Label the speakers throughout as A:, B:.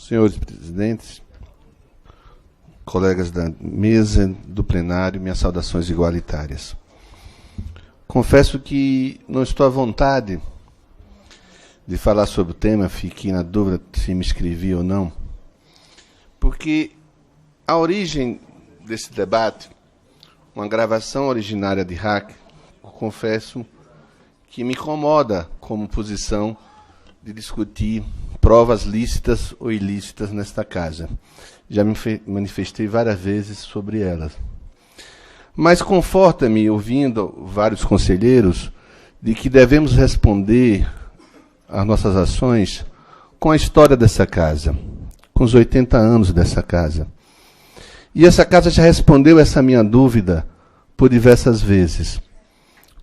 A: Senhores presidentes, colegas da mesa, do plenário, minhas saudações igualitárias. Confesso que não estou à vontade de falar sobre o tema, fiquei na dúvida se me inscrevi ou não, porque a origem desse debate, uma gravação originária de hack, confesso que me incomoda como posição de discutir provas lícitas ou ilícitas nesta casa. Já me manifestei várias vezes sobre elas. Mas conforta-me, ouvindo vários conselheiros, de que devemos responder às nossas ações com a história dessa casa, com os 80 anos dessa casa. E essa casa já respondeu essa minha dúvida por diversas vezes.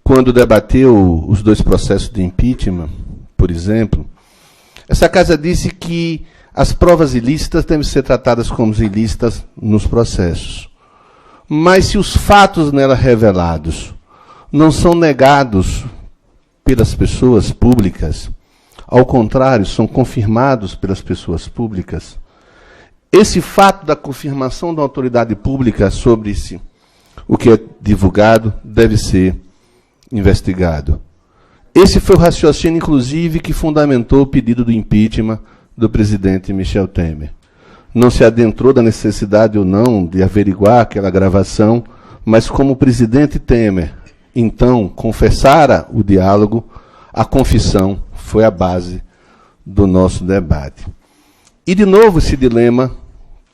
A: Quando debateu os dois processos de impeachment, por exemplo, essa casa disse que as provas ilícitas devem ser tratadas como ilícitas nos processos. Mas se os fatos nela revelados não são negados pelas pessoas públicas, ao contrário, são confirmados pelas pessoas públicas, esse fato da confirmação da autoridade pública sobre o que é divulgado deve ser investigado. Esse foi o raciocínio, inclusive, que fundamentou o pedido do impeachment do presidente Michel Temer. Não se adentrou da necessidade ou não de averiguar aquela gravação, mas como o presidente Temer, então, confessara o diálogo, a confissão foi a base do nosso debate. E, de novo, esse dilema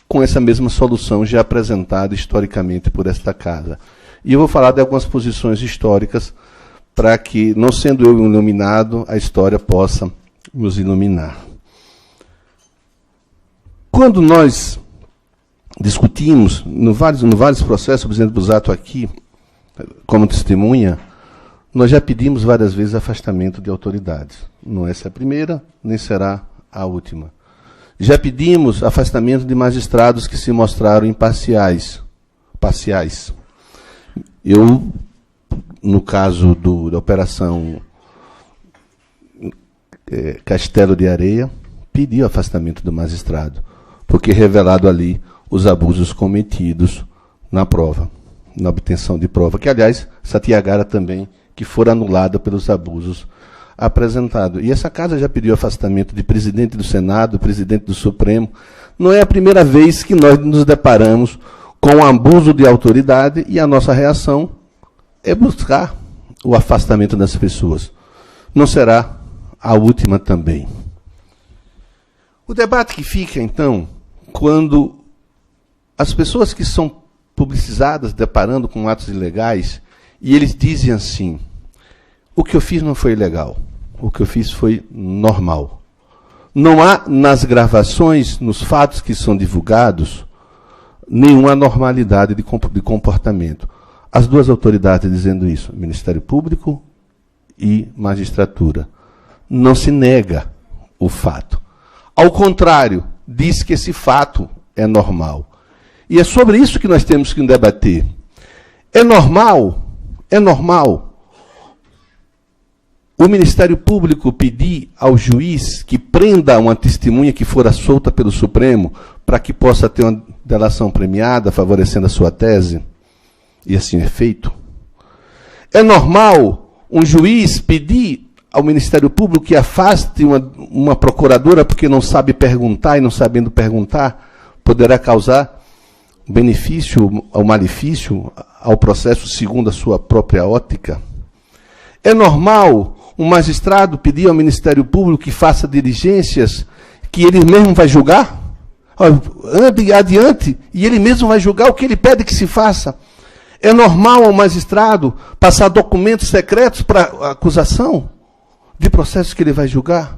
A: com essa mesma solução já apresentada historicamente por esta casa. E eu vou falar de algumas posições históricas para que, não sendo eu iluminado, a história possa nos iluminar. Quando nós discutimos, no vários processos, o presidente Busato aqui, como testemunha, nós já pedimos várias vezes afastamento de autoridades. Não essa é a primeira, nem será a última. Já pedimos afastamento de magistrados que se mostraram imparciais, parciais. Eu, no caso da Operação Castelo de Areia, pedi o afastamento do magistrado, porque revelado ali os abusos cometidos na prova, na obtenção de prova, que, aliás, Satyagara também, que for anulada pelos abusos apresentados. E essa casa já pediu afastamento de presidente do Senado, presidente do Supremo. Não é a primeira vez que nós nos deparamos com um abuso de autoridade e a nossa reação é buscar o afastamento das pessoas. Não será a última também. O debate que fica, então, quando as pessoas que são publicizadas deparando com atos ilegais, e eles dizem assim: o que eu fiz não foi ilegal, o que eu fiz foi normal. Não há nas gravações, nos fatos que são divulgados, nenhuma anormalidade de comportamento. As duas autoridades dizendo isso, Ministério Público e magistratura. Não se nega o fato. Ao contrário, diz que esse fato é normal. E é sobre isso que nós temos que debater. É normal o Ministério Público pedir ao juiz que prenda uma testemunha que fora solta pelo Supremo para que possa ter uma delação premiada, favorecendo a sua tese? E assim é feito. É normal um juiz pedir ao Ministério Público que afaste uma procuradora porque não sabe perguntar, e não sabendo perguntar poderá causar benefício ou malefício ao processo segundo a sua própria ótica? É normal um magistrado pedir ao Ministério Público que faça diligências que ele mesmo vai julgar? Ande adiante e ele mesmo vai julgar o que ele pede que se faça. É normal ao magistrado passar documentos secretos para acusação de processos que ele vai julgar?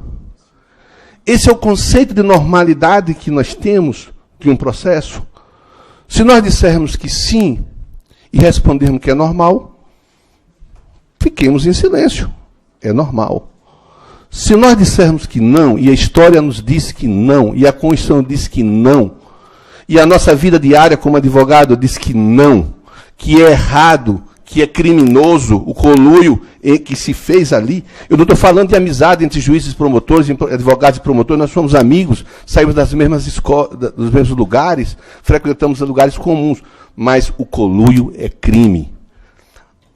A: Esse é o conceito de normalidade que nós temos de um processo? Se nós dissermos que sim e respondermos que é normal, fiquemos em silêncio. É normal. Se nós dissermos que não, e a história nos diz que não, e a Constituição diz que não, e a nossa vida diária como advogado diz que não, que é errado, que é criminoso, o conluio que se fez ali. Eu não estou falando de amizade entre juízes e promotores, advogados e promotores, nós somos amigos, saímos das mesmas escolas, dos mesmos lugares, frequentamos lugares comuns, mas o conluio é crime.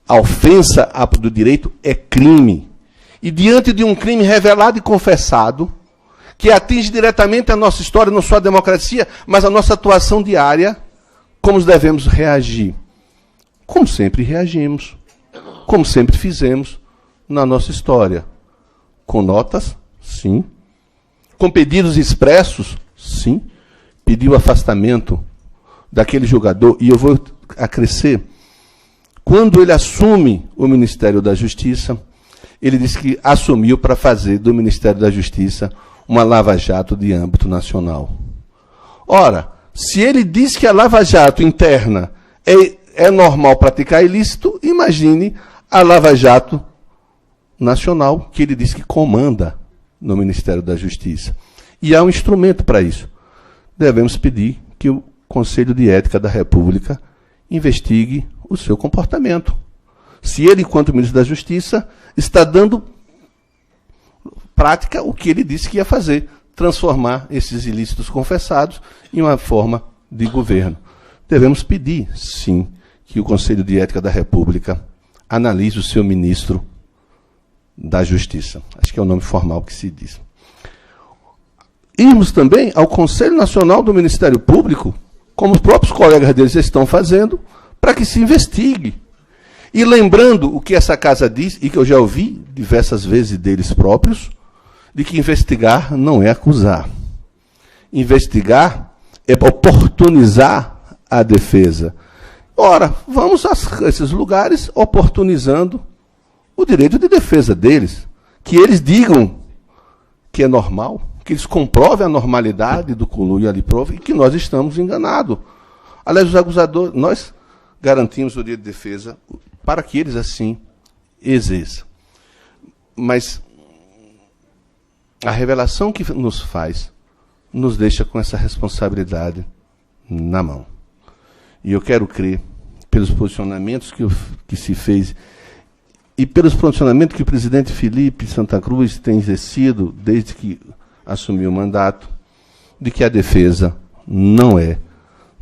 A: A ofensa do direito é crime. E diante de um crime revelado e confessado, que atinge diretamente a nossa história, não só a democracia, mas a nossa atuação diária, como devemos reagir? Como sempre reagimos, como sempre fizemos na nossa história. Com notas? Sim. Com pedidos expressos? Sim. Pediu afastamento daquele jogador, e eu vou acrescer. Quando ele assume o Ministério da Justiça, ele disse que assumiu para fazer do Ministério da Justiça uma lava-jato de âmbito nacional. Ora, se ele diz que a lava-jato interna é normal praticar ilícito, imagine a lava-jato nacional, que ele diz que comanda no Ministério da Justiça. E há um instrumento para isso. Devemos pedir que o Conselho de Ética da República investigue o seu comportamento. Se ele, enquanto ministro da Justiça, está dando prática o que ele disse que ia fazer, transformar esses ilícitos confessados em uma forma de governo. Devemos pedir, sim, que o Conselho de Ética da República analise o seu ministro da Justiça. Acho que é o nome formal que se diz. Irmos também ao Conselho Nacional do Ministério Público, como os próprios colegas deles estão fazendo, para que se investigue. E lembrando o que essa casa diz, e que eu já ouvi diversas vezes deles próprios, de que investigar não é acusar. Investigar é oportunizar a defesa. Ora, vamos a esses lugares oportunizando o direito de defesa deles. Que eles digam que é normal, que eles comprovem a normalidade do conluio ali prova e que nós estamos enganados. Aliás, os acusadores, nós garantimos o direito de defesa para que eles assim exerçam. Mas a revelação que nos faz nos deixa com essa responsabilidade na mão. E eu quero crer, pelos posicionamentos que se fez e pelos posicionamentos que o presidente Felipe Santa Cruz tem exercido desde que assumiu o mandato, de que a defesa não é,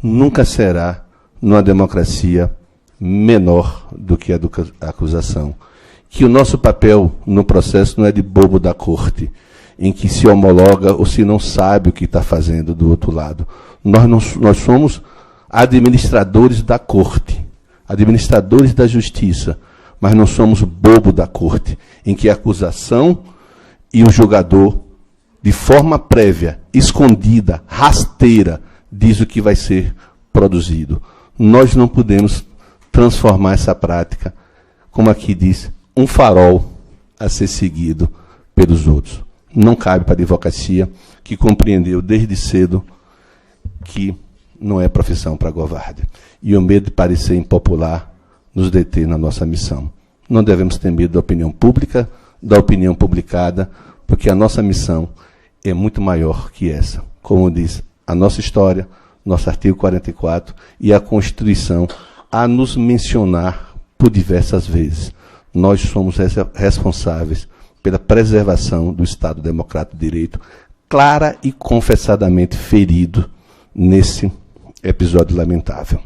A: nunca será, numa democracia, menor do que a acusação. Que o nosso papel no processo não é de bobo da corte, em que se homologa ou se não sabe o que está fazendo do outro lado. Nós somos administradores da corte, administradores da justiça, mas não somos bobo da corte, em que a acusação e o julgador, de forma prévia, escondida, rasteira, diz o que vai ser produzido. Nós não podemos transformar essa prática, como aqui diz, um farol a ser seguido pelos outros. Não cabe para a advocacia, que compreendeu desde cedo que não é profissão para covarde. E o medo de parecer impopular nos detém na nossa missão. Não devemos ter medo da opinião pública, da opinião publicada, porque a nossa missão é muito maior que essa. Como diz a nossa história, nosso artigo 44 e a Constituição, a nos mencionar por diversas vezes. Nós somos responsáveis pela preservação do Estado Democrático de Direito, clara e confessadamente ferido nesse episódio lamentável.